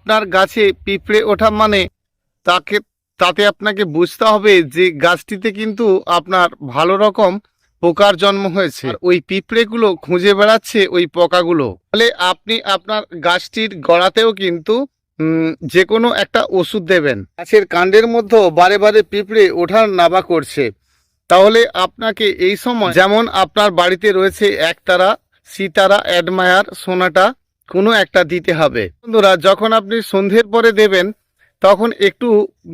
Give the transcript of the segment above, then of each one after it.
আপনার গাছে পিঁপড়ে ওঠা মানে তাতে আপনাকে বুঝতে হবে যে গাছটিতে কিন্তু আপনার ভালো রকম পোকার জন্ম হয়েছে, আর ওই পিঁপড়েগুলো খুঁজে বেড়াচ্ছে ওই পোকাগুলো। ফলে আপনি আপনার গাছটির গোড়াতেও কিন্তু যে কোনো একটা ওষুধ দেবেন। গাছের কাণ্ডের মধ্যেও বারে বারে পিঁপড়ে ওঠার নাবা করছে, তাহলে আপনাকে এই সময় যেমন আপনার বাড়িতে রয়েছে একতারা, সিতারা, অ্যাডমায়ার, সোনাটা কোনো একটা দিতে হবে। বন্ধুরা, যখন আপনি সন্ধ্যের পরে দেবেন তখন একটু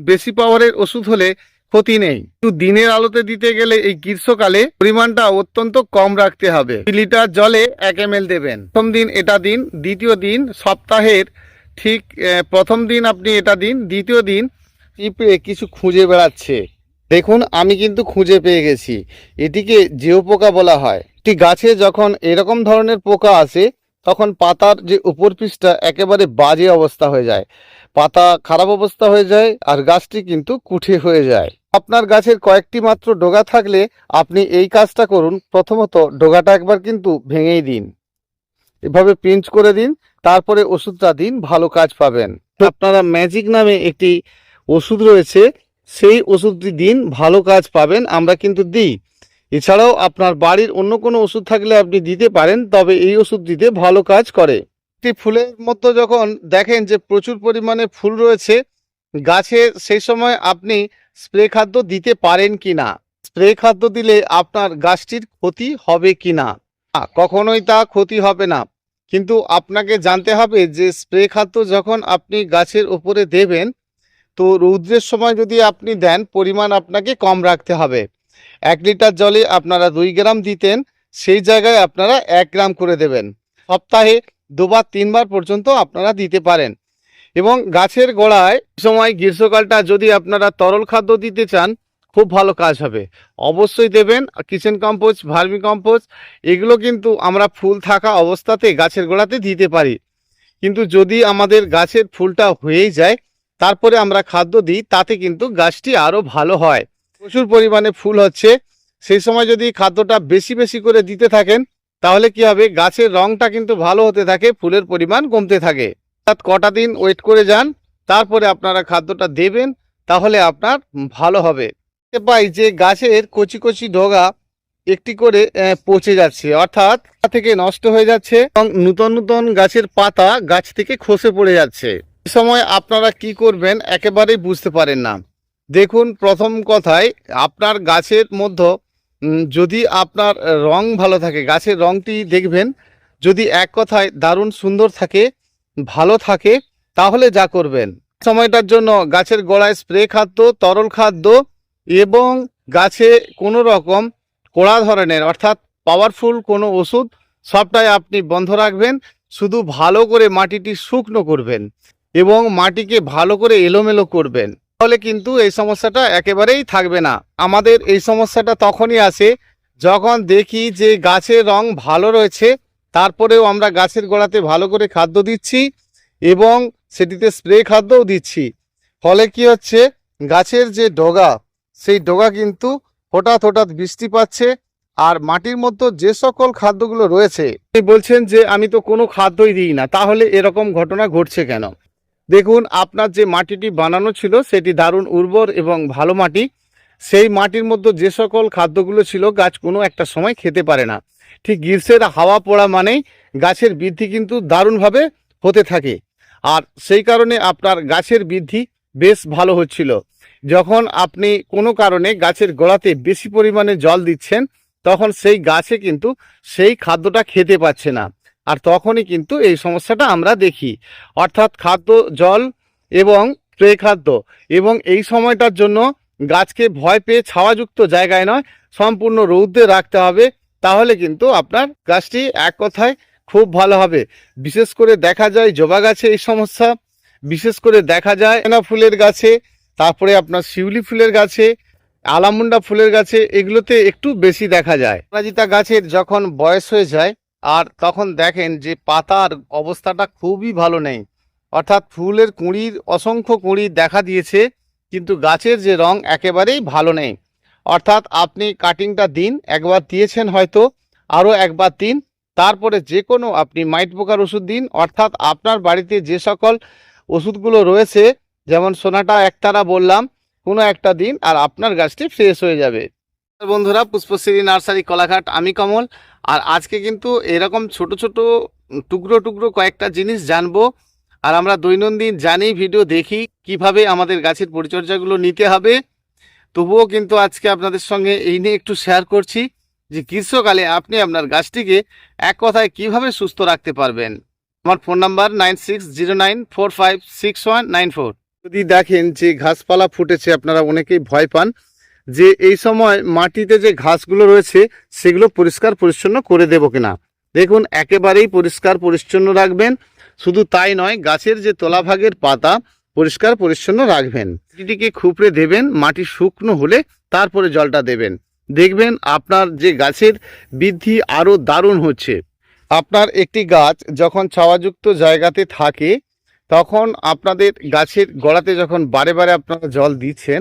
বেশি পাওয়ারের ওষুধ হলে ক্ষতি নেই, একটু দিনের আলোতে দিতে গেলে এই গ্রীষ্মকালে পরিমাণটা অত্যন্ত কম রাখতে হবে। 2 লিটার জলে 1 ml দেবেন। প্রথম দিন এটা দিন, দ্বিতীয় দিন সপ্তাহের ঠিক প্রথম দিন আপনি এটা দিন, দ্বিতীয় দিন পিঁপড়ে কিছু খুঁজে বেড়াচ্ছে। দেখুন, আমি কিন্তু খুঁজে পেয়ে গেছি। এটিকে জেও পোকা বলা হয়। একটি গাছে যখন এরকম ধরনের পোকা আসে তখন পাতার যে উপর পৃষ্ঠটা একেবারে বাজে অবস্থা হয়ে যায়, পাতা খারাপ অবস্থা হয়ে যায়, আর গাছটি কিন্তু কুঠে হয়ে যায়। আপনার গাছের কয়েকটি মাত্র ডগা থাকলে আপনি এই কাজটা করুন। প্রথমত ডগাটা একবার কিন্তু ভেঙেই দিন, এভাবে পিঞ্চ করে দিন, তারপরে ওষুধটা দিন, ভালো কাজ পাবেন। আপনারা ম্যাজিক নামে একটি ওষুধ রয়েছে, সেই ওষুধটি দিন, ভালো কাজ পাবেন। আমরা কিন্তু দিই। এছাড়াও আপনার বাড়ির অন্য কোনো ওষুধ থাকলে আপনি দিতে পারেন, তবে এই ওষুধ দিতে ভালো কাজ করে। একটি ফুলের মধ্যে যখন দেখেন যে প্রচুর পরিমাণে ফুল রয়েছে গাছে, সেই সময় আপনি স্প্রে খাদ্য দিতে পারেন কি না, স্প্রে খাদ্য দিলে আপনার গাছটির ক্ষতি হবে কি না। কখনোই তা ক্ষতি হবে না, কিন্তু আপনাকে জানতে হবে যে স্প্রে খাদ্য যখন আপনি গাছের উপরে দেবেন, তো রৌদ্রের সময় যদি আপনি দেন পরিমাণ আপনাকে কম রাখতে হবে। 1 লিটার জলে আপনারা 2 গ্রাম দিতেন, সেই জায়গায় আপনারা 1 গ্রাম করে দেবেন। সপ্তাহে 2 বার 3 বার পর্যন্ত আপনারা দিতে পারেন। এবং গাছের গোড়ায় সময় গ্রীষ্মকালটা যদি আপনারা তরল খাদ্য দিতে চান, খুব ভালো কাজ হবে, অবশ্যই দেবেন। কিচেন কম্পোস্ট, ভার্মি কম্পোস্ট এগুলো কিন্তু আমরা ফুল থাকা অবস্থাতে গাছের গোড়াতে দিতে পারি, কিন্তু যদি আমাদের গাছের ফুলটা হয়েই যায় তারপরে আমরা খাদ্য দিই, তাতে কিন্তু গাছটি আরও ভালো হয়। প্রচুর পরিমাণে ফুল হচ্ছে, সেই সময় যদি খাদ্যটা বেশি বেশি করে দিতে থাকেন তাহলে কি হবে, গাছের রংটা কিন্তু ভালো হতে থাকে, ফুলের পরিমাণ কমতে থাকে। অর্থাৎ কটা দিন ওয়েট করে যান, তারপরে আপনারা খাদ্যটা দেবেন, তাহলে আপনার ভালো হবে। পাই যে গাছের কচি কচি ডগা একটি করে পচে যাচ্ছে, অর্থাৎ থেকে নষ্ট হয়ে যাচ্ছে, এবং নূতন নূতন গাছের পাতা গাছ থেকে খসে পড়ে যাচ্ছে। এই সময় আপনারা কি করবেন একেবারেই বুঝতে পারেন না। দেখুন, প্রথম কথায় আপনার গাছের মধ্যে যদি আপনার রং ভালো থাকে, গাছের রংটি দেখবেন যদি এক কথায় দারুণ সুন্দর থাকে, ভালো থাকে, তাহলে যা করবেন সময়টার জন্য গাছের গোড়ায় স্প্রে খাদ্য, তরল খাদ্য এবং গাছে কোনো রকম কড়া ধরনের অর্থাৎ পাওয়ারফুল কোনো ওষুধ সবটাই আপনি বন্ধ রাখবেন। শুধু ভালো করে মাটিটি শুকনো করবেন এবং মাটিকে ভালো করে এলোমেলো করবেন, তাহলে কিন্তু এই সমস্যাটা একেবারেই থাকবে না। আমাদের এই সমস্যাটা তখনই আসে যখন দেখি যে গাছের রং ভালো রয়েছে, তারপরেও আমরা গাছের গোড়াতে ভালো করে খাদ্য দিচ্ছি এবং সেটিতে স্প্রে খাদ্যও দিচ্ছি। ফলে কি হচ্ছে, গাছের যে ডগা, সেই ডগা কিন্তু হঠাৎ হঠাৎ বৃষ্টি পাচ্ছে, আর মাটির মধ্যে যে সকল খাদ্যগুলো রয়েছে, বলছেন যে আমি তো কোনো খাদ্যই দিই না, তাহলে এরকম ঘটনা ঘটছে কেন? দেখুন, আপনার যে মাটিটি বানানো ছিল সেটি দারুণ উর্বর এবং ভালো মাটি, সেই মাটির মধ্যে যে সকল খাদ্যগুলো ছিল গাছ কোনো একটা সময় খেতে পারে না। ঠিক গ্রীষ্মের হাওয়া পড়া মানেই গাছের বৃদ্ধি কিন্তু দারুণভাবে হতে থাকে, আর সেই কারণে আপনার গাছের বৃদ্ধি বেশ ভালো হচ্ছিল। যখন আপনি কোনো কারণে গাছের গোড়াতে বেশি পরিমাণে জল দিচ্ছেন, তখন সেই গাছে কিন্তু সেই খাদ্যটা খেতে পাচ্ছে না, আর তখনই কিন্তু এই সমস্যাটা আমরা দেখি। অর্থাৎ খাদ্য, জল এবং স্প্রে খাদ্য, এবং এই সময়টার জন্য গাছকে ভয় পেয়ে ছাওয়াযুক্ত জায়গায় নয়, সম্পূর্ণ রৌদ্রে রাখতে হবে, তাহলে কিন্তু আপনার গাছটি এক কথায় খুব ভালো হবে। বিশেষ করে দেখা যায় জবা গাছে এই সমস্যা, বিশেষ করে দেখা যায় না ফুলের গাছে, তারপরে আপনার শিউলি ফুলের গাছে, আলামুন্ডা ফুলের গাছে, এগুলোতে একটু বেশি দেখা যায়। অপরাজিতা গাছের যখন বয়স হয়ে যায় আর তখন দেখেন যে পাতার অবস্থাটা খুবই ভালো নেই, অর্থাৎ ফুলের কুঁড়ির অসংখ্য কুঁড়ি দেখা দিয়েছে, কিন্তু গাছের যে রং একেবারেই ভালো নেই। অর্থাৎ আপনি কাটিংটা দিন, একবার দিয়েছেন হয়তো, আরও একবার দিন, তারপরে যে কোনো আপনি মাইট পোকার ওষুধ দিন। অর্থাৎ আপনার বাড়িতে যে সকল ওষুধগুলো রয়েছে, যেমন সোনাটা একতারা বললাম, কোনো একটা দিন আর আপনার গাছটি ফ্রেশ হয়ে যাবে। বন্ধুরা, পুষ্পশ্রী নার্সারি কলাঘাট, আমি কমল। আর আজকে কিন্তু এরকম ছোট ছোট টুকরো টুকরো কয়েকটা জিনিস জানবো। আর আমরা দৈনন্দিন জানি, ভিডিও দেখি কিভাবে আমাদের গাছের পরিচর্যাগুলো নিতে হবে। তবুও কিন্তু আজকে আপনাদের সঙ্গে এই নিয়ে একটু শেয়ার করছি যে গ্রীষ্মকালে আপনি আপনার গাছটিকে এক কথায় কিভাবে সুস্থ রাখতে পারবেন। আমার ফোন নাম্বার 9609456194। যদি দেখেন যে ঘাসপালা ফুটেছে, আপনারা অনেকেই ভয় পান যে এই সময় মাটিতে যে ঘাসগুলো রয়েছে সেগুলো পরিষ্কার পরিচ্ছন্ন করে দেবো কিনা। দেখুন, একেবারেই পরিষ্কার পরিচ্ছন্ন রাখবেন। শুধু তাই নয়, গাছের যে তলাভাগের পাতা পরিষ্কার পরিচ্ছন্ন রাখবেন। মাটিটিকে খুপড়ে দেবেন, মাটি শুকনো হলে তারপরে জলটা দেবেন। দেখবেন আপনার যে গাছের বৃদ্ধি আরও দারুণ হচ্ছে। আপনার একটি গাছ যখন ছাওয়াযুক্ত জায়গাতে থাকে, তখন আপনাদের গাছের গোড়াতে যখন বারে বারে আপনারা জল দিচ্ছেন,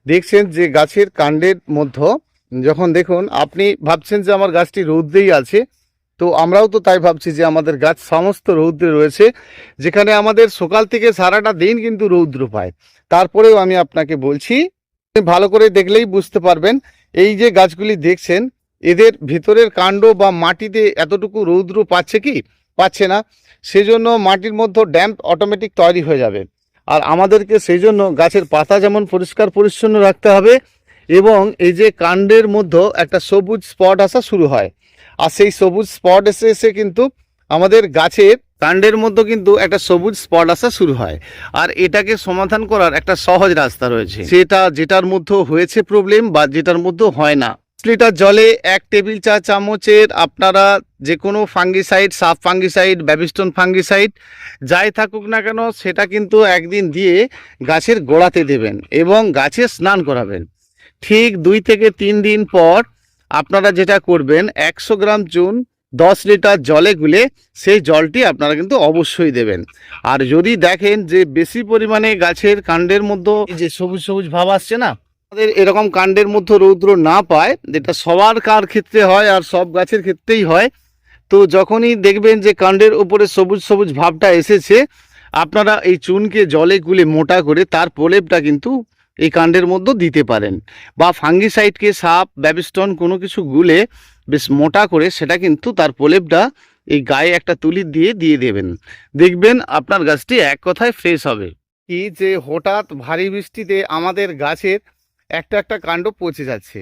দেখছেন যে গাছের কাণ্ডের মধ্যে যখন দেখুন, আপনি ভাবছেন যে আমার গাছটি রৌদ্রেই আছে, তো আমরাও তো তাই ভাবছি যে আমাদের গাছ সমস্ত রৌদ্রে রয়েছে, যেখানে আমাদের সকাল থেকে সারাটা দিন কিন্তু রৌদ্র পায়। তারপরেও আমি আপনাকে বলছি, ভালো করে দেখলেই বুঝতে পারবেন, এই যে গাছগুলি দেখছেন এদের ভিতরের কাণ্ড বা মাটিতে এতটুকু রৌদ্র পাচ্ছে কি? পাচ্ছে না। সেজন্য মাটির মধ্যে ড্যাম্প অটোমেটিক তৈরি হয়ে যাবে। আর আমাদেরকে সেই জন্য গাছের পাতা যেমন পরিষ্কার পরিচ্ছন্ন রাখতে হবে, এবং এই যে কাণ্ডের মধ্যে একটা সবুজ স্পট আসা শুরু হয়, আর সেই সবুজ স্পট এসে এসে কিন্তু আমাদের গাছের কাণ্ডের মধ্যে কিন্তু একটা সবুজ স্পট আসা শুরু হয়। আর এটাকে সমাধান করার একটা সহজ রাস্তা রয়েছে, সেটা যেটার মধ্যে হয়েছে প্রবলেম বা যেটার মধ্যে হয় না। 5 লিটার জলে 1 টেবিল চা চামচের আপনারা যে কোনো ফাঙ্গিসাইড, সাব ফাঙ্গিসাইড, ব্যাবিস্টন ফাঙ্গিসাইড যাই থাকুক না কেন, সেটা কিন্তু একদিন দিয়ে গাছের গোড়াতে দেবেন এবং গাছে স্নান করাবেন। ঠিক 2 থেকে 3 দিন পর আপনারা যেটা করবেন, 100 গ্রাম চুন 10 লিটার জলে গুলে সেই জলটি আপনারা কিন্তু অবশ্যই দেবেন। আর যদি দেখেন যে বেশি পরিমাণে গাছের কাণ্ডের মধ্যে যে সবুজ সবুজ ভাব আসছে না, আমাদের এরকম কাণ্ডের মধ্যে রৌদ্র না পায়, যেটা সবার কার ক্ষেত্রে হয় আর সব গাছের ক্ষেত্রেই হয়, তো যখনই দেখবেন যে কাণ্ডের উপরে সবুজ সবুজ ভাবটা এসেছে, আপনারা এই চুনকে জলে গুলে মোটা করে তার প্রলেপটা কিন্তু এই কাণ্ডের মধ্যে দিতে পারেন, বা ফাঙ্গিসাইডকে সাপ ব্যাবিস্টন কোনো কিছু গুলে বেশ মোটা করে সেটা কিন্তু তার প্রলেপটা এই গায়ে একটা তুলি দিয়ে দিয়ে দেবেন। দেখবেন আপনার গাছটি এক কথায় ফ্রেশ হবে। কি যে হঠাৎ ভারী বৃষ্টিতে আমাদের গাছের একটা একটা কাণ্ড পচে যাচ্ছে,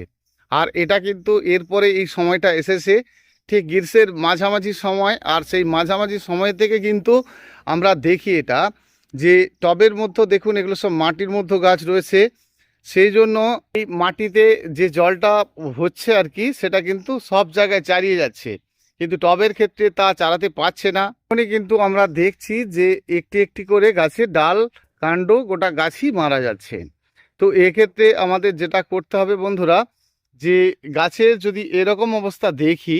আর এটা কিন্তু এরপরে এই সময়টা এসেছে ঠিক গ্রীষ্মের মাঝামাঝি সময়। আর সেই মাঝামাঝি সময় থেকে কিন্তু আমরা দেখি এটা যে টবের মধ্যে দেখুন, এগুলো সব মাটির মধ্যে গাছ রয়েছে, সেই জন্য এই মাটিতে যে জলটা হচ্ছে আর কি, সেটা কিন্তু সব জায়গায় চারিয়ে যাচ্ছে, কিন্তু টবের ক্ষেত্রে তা চালাতে পারছে না। এখনই কিন্তু আমরা দেখছি যে একটি একটি করে গাছের ডাল কাণ্ড গোটা গাছই মারা যাচ্ছে। তো এক্ষেত্রে আমাদের যেটা করতে হবে বন্ধুরা, যে গাছের যদি এরকম অবস্থা দেখি,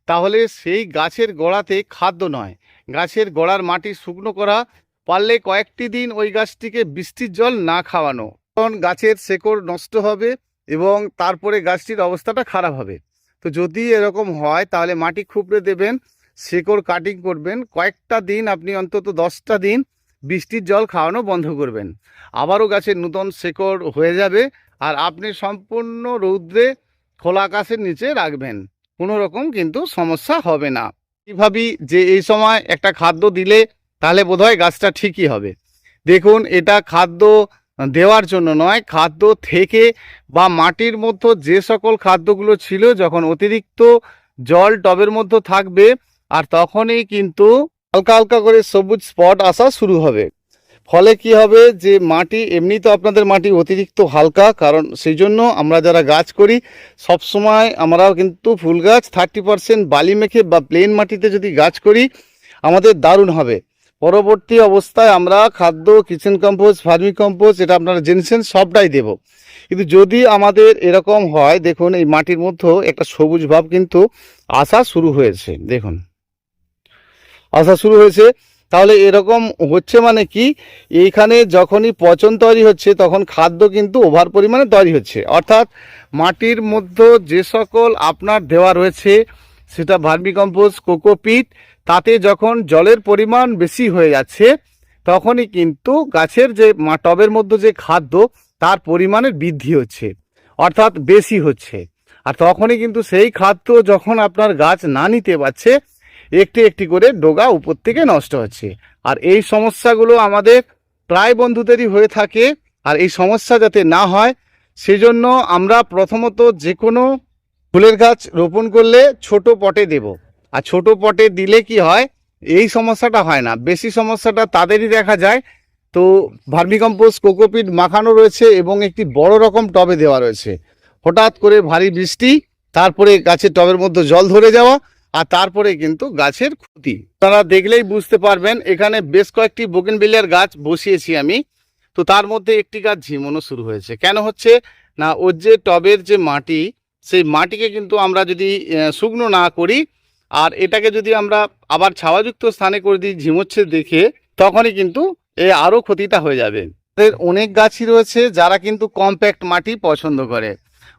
তাহলে সেই গাছের গোড়াতে খাদ্য নয়, গাছের গোড়ার মাটি শুকনো করা, পারলে কয়েকটি দিন ওই গাছটিকে বৃষ্টির জল না খাওয়ানো, কারণ গাছের শেকড় নষ্ট হবে এবং তারপরে গাছটির অবস্থাটা খারাপ হবে। তো যদি এরকম হয় তাহলে মাটি খুপড়ে দেবেন, শেকড় কাটিং করবেন, কয়েকটা দিন আপনি অন্তত 10টা দিন বৃষ্টির জল খাওয়ানো বন্ধ করবেন, আবারও গাছের নূতন শেকড় হয়ে যাবে। আর আপনি সম্পূর্ণ রৌদ্রে খোলা আকাশের নিচে রাখবেন, কোনো রকম কিন্তু সমস্যা হবে না। এইভাবে যে এই সময় একটা খাদ্য দিলে তাহলে বোধহয় গাছটা ঠিকই হবে। দেখুন, এটা খাদ্য দেওয়ার জন্য নয়, খাদ্য থেকে বা মাটির মধ্যে যে সকল খাদ্যগুলো ছিল, যখন অতিরিক্ত জল টবের মধ্যে থাকবে, আর তখনই কিন্তু হালকা হালকা করে সবুজ স্পট আসা শুরু হবে। ফলে কি হবে, যে মাটি এমনি তো আপনাদের মাটি অতিরিক্ত হালকা, কারণ সেই জন্য আমরা যারা গাছ করি সব সময় আমরাও কিন্তু ফুল গাছ 30% বালি মেখে বা প্লেন মাটিতে যদি গাছ করি আমাদের দারুণ হবে। পরবর্তী অবস্থায় আমরা খাদ্য, কিচেন কম্পোস্ট, ভার্মি কম্পোস্ট, এটা আপনারা জেনেছেন, সবটাই দেব। কিন্তু যদি আমাদের এরকম হয়, দেখুন এই মাটির মধ্যে একটা সবুজ ভাব কিন্তু আসা শুরু হয়েছে, দেখুন আসা শুরু হয়েছে, তাহলে এরকম হচ্ছে মানে কি, এইখানে যখনই পচন তৈরি হচ্ছে তখন খাদ্য কিন্তু ওভার পরিমাণে তৈরি হচ্ছে। অর্থাৎ মাটির মধ্যে যে সকল আপনার দেওয়া রয়েছে, সেটা ভার্মি কম্পোস্ট, কোকোপিট, তাতে যখন জলের পরিমাণ বেশি হয়ে যাচ্ছে, তখনই কিন্তু গাছের যে টবের মধ্যে যে খাদ্য তার পরিমাণের বৃদ্ধি হচ্ছে, অর্থাৎ বেশি হচ্ছে। আর তখনই কিন্তু সেই খাদ্য যখন আপনার গাছ না নিতে পারছে, একটি একটি করে ডগা উপর থেকে নষ্ট হচ্ছে। আর এই সমস্যাগুলো আমাদের প্রায় বন্ধুদেরই হয়ে থাকে। আর এই সমস্যা যাতে না হয় সেজন্য আমরা প্রথমত যে কোনো ফুলের গাছ রোপণ করলে ছোট পটে দেব। আর ছোট পটে দিলে কি হয়, এই সমস্যাটা হয় না। বেশি সমস্যাটা তাদেরই দেখা যায়। তো ভার্মিকম্পোস্ট, কোকোপিট মাখানো রয়েছে এবং একটি বড় রকম টবে দেওয়া রয়েছে। হঠাৎ করে ভারী বৃষ্টি, তারপরে গাছের টবের মধ্যে জল ধরে যাওয়া, আর তারপরে কিন্তু গাছের ক্ষতি আপনারা দেখলেই বুঝতে পারবেন। এখানে বেশ কয়েকটি বোগেনভিলিয়ার গাছ বসিয়েছি আমি। তো তার মধ্যে একটি গাছ ঝিমোনো শুরু হয়েছে। কেন হচ্ছে না, ওর যে টবের যে মাটি, সেই মাটিকে কিন্তু আমরা যদি শুকনো না করি আর এটাকে যদি আমরা আবার ছাওয়াযুক্ত স্থানে করে দিই ঝিমোচ্ছে দেখে, তখনই কিন্তু আরও ক্ষতিটা হয়ে যাবে। অনেক গাছই রয়েছে যারা কিন্তু কম্প্যাক্ট মাটি পছন্দ করে।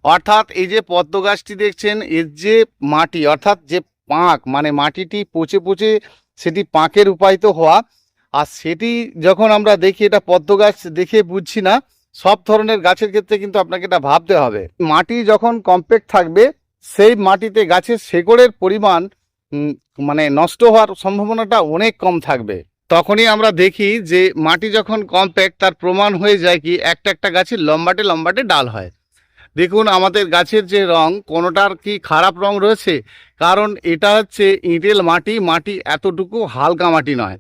অর্থাৎ এই যে পদ্ম গাছটি দেখছেন, এর যে মাটি অর্থাৎ যে পাঁক, মানে মাটিটি পচে পচে সেটি পাঁকে রূপায়িত হওয়া, আর সেটি যখন আমরা দেখি, এটা পদ্ম গাছ দেখে বুঝছি না, সব ধরনের গাছের ক্ষেত্রে কিন্তু আপনাকে এটা ভাবতে হবে। মাটি যখন কম্প্যাক্ট থাকবে সেই মাটিতে গাছের শেকড়ের পরিমাণ মানে নষ্ট হওয়ার সম্ভাবনাটা অনেক কম থাকবে। তখনই আমরা দেখি যে মাটি যখন কম্প্যাক্ট, তার প্রমাণ হয়ে যায় কি একটা একটা গাছের লম্বাটে লম্বাটে ডাল হয়। দেখুন আমাদের গাছের যে রং, কোনোটার কি খারাপ রং রয়েছে, কারণ এটা হচ্ছে ইটেল মাটি। মাটি এতটুকু হালকা মাটি নয়।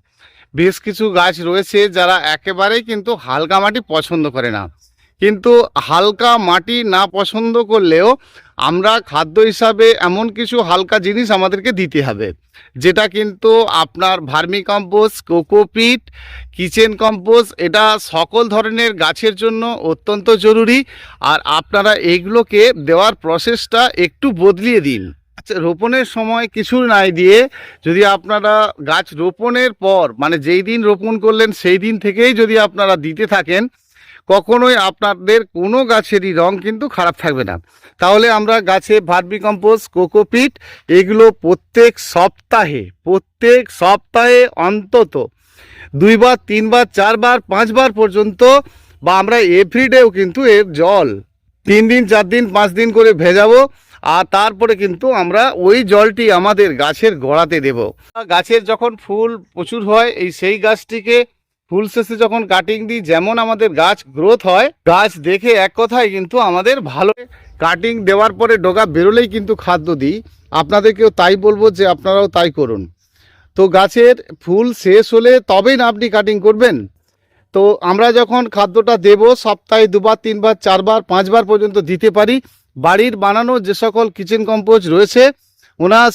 বেশ কিছু গাছ রয়েছে যারা একেবারেই কিন্তু হালকা মাটি পছন্দ করে না। কিন্তু হালকা মাটি না পছন্দ করলেও আমরা খাদ্য হিসাবে এমন কিছু হালকা জিনিস আমাদেরকে দিতে হবে, যেটা কিন্তু আপনার ভার্মিকম্পোস্ট, কোকোপিট, কিচেন কম্পোস্ট, এটা সকল ধরনের গাছের জন্য অত্যন্ত জরুরি। আর আপনারা এইগুলোকে দেওয়ার প্রসেসটা একটু বদলিয়ে দিন। আচ্ছা, রোপণের সময় কিছু নাই দিয়ে যদি আপনারা গাছ রোপণের পর, মানে যেই দিন রোপণ করলেন সেই দিন থেকেই যদি আপনারা দিতে থাকেন, কখনোই আপনাদের কোনো গাছেরই রং কিন্তু খারাপ থাকবে না। তাহলে আমরা গাছে ভার্মিকম্পোস্ট, কোকোপিট এগুলো প্রত্যেক সপ্তাহে অন্তত 2 বার, 3 বার, 4 বার, 5 বার পর্যন্ত, বা আমরা এভরিডেও কিন্তু এর জল 3 দিন, 4 দিন, 5 দিন করে ভেজাবো। আর তারপরে কিন্তু আমরা ওই জলটি আমাদের গাছের গোড়াতে দেব। গাছের যখন ফুল প্রচুর হয়, সেই গাছটিকে ফুল শেষে যখন কাটিং দিই, যেমন আমাদের গাছ গ্রোথ হয়, গাছ দেখে এক কথায় কিন্তু আমাদের ভালো। কাটিং দেওয়ার পরে ডগা বেরোলেই কিন্তু খাদ্য দিই। আপনাদেরকেও তাই বলবো যে আপনারাও তাই করুন। তো গাছের ফুল শেষ হলে তবেই না আপনি কাটিং করবেন। তো আমরা যখন খাদ্যটা দেব, সপ্তাহে 2 বার, 3 বার, 4 বার, 5 বার পর্যন্ত দিতে পারি। বাড়ির বানানো যে সকল কিচেন কম্পোস্ট রয়েছে,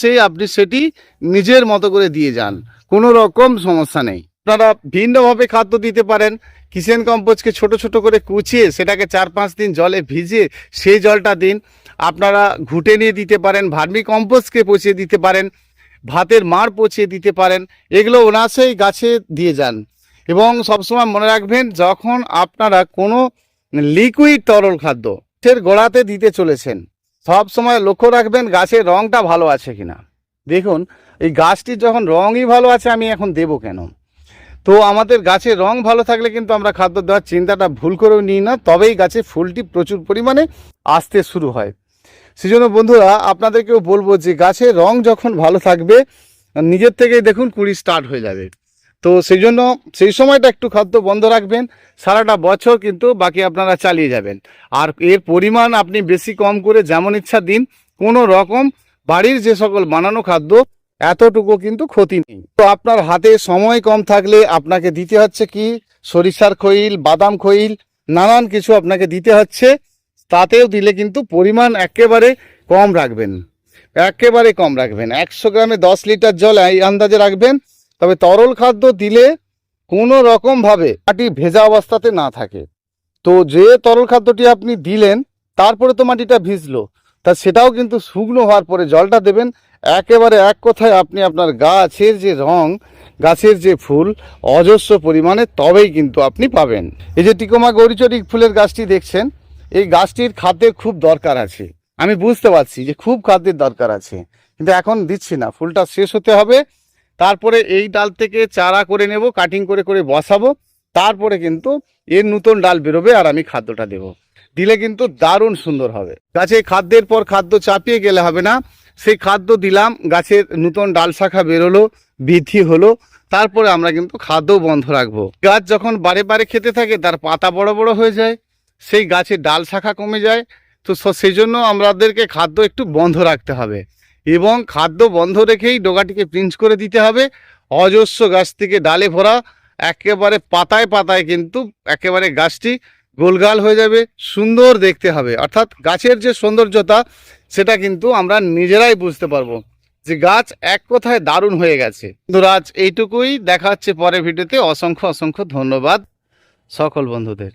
সেই আপনি সেটি নিজের মতো করে দিয়ে যান, কোনো রকম সমস্যা নেই। আপনারা ভিন্নভাবে খাদ্য দিতে পারেন। কিচেন কম্পোস্টকে ছোট ছোট করে কুচিয়ে সেটাকে 4-5 দিন জলে ভিজিয়ে সেই জলটা দিন। আপনারা ঘুটে নিয়ে দিতে পারেন, ভার্মি কম্পোস্টকে পচিয়ে দিতে পারেন, ভাতের মাড় পচিয়ে দিতে পারেন। এগুলো সেই গাছে দিয়ে যান। এবং সবসময় মনে রাখবেন, যখন আপনারা কোনো লিকুইড তরল খাদ্য গাছের গোড়াতে দিতে চলেছেন, সব সময় লক্ষ্য রাখবেন গাছের রঙটা ভালো আছে কিনা। দেখুন এই গাছটির যখন রঙই ভালো আছে, আমি এখন দেবো কেন? তো আমাদের গাছের রং ভালো থাকলে কিন্তু আমরা খাদ্য দেওয়ার চিন্তাটা ভুল করেও নিই না, তবেই গাছে ফুলটি প্রচুর পরিমাণে আসতে শুরু হয়। সেজন্য বন্ধুরা আপনাদেরকেও বলবো যে গাছের রং যখন ভালো থাকবে, নিজের থেকেই দেখুন কুড়ি স্টার্ট হয়ে যাবে। তো সেই জন্য সেই সময়টা একটু খাদ্য বন্ধ রাখবেন, সারাটা বছর কিন্তু বাকি আপনারা চালিয়ে যাবেন। আর এর পরিমাণ আপনি বেশি কম করে যেমন ইচ্ছা দিন, কোনো রকম বাড়ির যে সকল বানানো খাদ্য এতটুকু কিন্তু ক্ষতি নেই। তো আপনার হাতে সময় কম থাকলে আপনাকে দিতে হচ্ছে কি, সরিষার খৈল, বাদাম খৈল, নানান কিছু আপনাকে দিতে হচ্ছে। তাতেও দিলে কিন্তু পরিমাণ একেবারে কম রাখবেন, 100 গ্রামে 10 লিটার জল এই আন্দাজে রাখবেন। তবে তরল খাদ্য দিলে কোনো রকমভাবে মাটি ভেজা অবস্থাতে না থাকে। তো যে তরল খাদ্যটি আপনি দিলেন তারপরে তো মাটিটা ভিজলো, তা সেটাও কিন্তু শুকনো হওয়ার পরে জলটা দেবেন। একেবারে এক কথায় আপনি আপনার গাছের যে রং, গাছের যে ফুল অজস্র পরিমাণে তবেই কিন্তু আপনি পাবেন। এই যে টিকোমা গৌরীচরী ফুলের গাছটি দেখছেন, এই গাছটির খাদ্যের খুব দরকার আছে। আমি বুঝতে পারছি যে খুব খাদ্যের দরকার আছে, কিন্তু এখন দিচ্ছি না। ফুলটা শেষ হতে হবে, তারপরে এই ডাল থেকে চারা করে নেব, কাটিং করে করে বসাবো, তারপরে কিন্তু এর নতুন ডাল বেরোবে আর আমি খাদ্যটা দেব। দিলে কিন্তু দারুণ সুন্দর হবে। গাছে খাদ্যের পর খাদ্য চাপিয়ে গেলে হবে না, সেই খাদ্য দিলাম, গাছের নতুন ডাল শাখা বেরোলো, বৃদ্ধি হলো, তারপরে আমরা কিন্তু খাদ্য বন্ধ রাখবো। গাছ যখন বারে বারে খেতে থাকে তার পাতা বড় বড় হয়ে যায়, সেই গাছের ডাল শাখা কমে যায়। তো সেই জন্য আমাদেরকে খাদ্য একটু বন্ধ রাখতে হবে এবং খাদ্য বন্ধ রেখেই ডগাটিকে পিঞ্চ করে দিতে হবে। অজস্র গাছ থেকে ডালে ভরা, একেবারে পাতায় পাতায় কিন্তু একেবারে গাছটি গোলগাল হয়ে যাবে, সুন্দর দেখতে হবে। অর্থাৎ গাছের যে সৌন্দর্যতা সেটা কিন্তু আমরা নিজেরাই বুঝতে পারবো যে গাছ এক কথায় দারুণ হয়ে গেছে। বন্ধুরা, আজ এইটুকুই, দেখা হচ্ছে পরের ভিডিওতে। অসংখ্য অসংখ্য ধন্যবাদ সকল বন্ধুদের।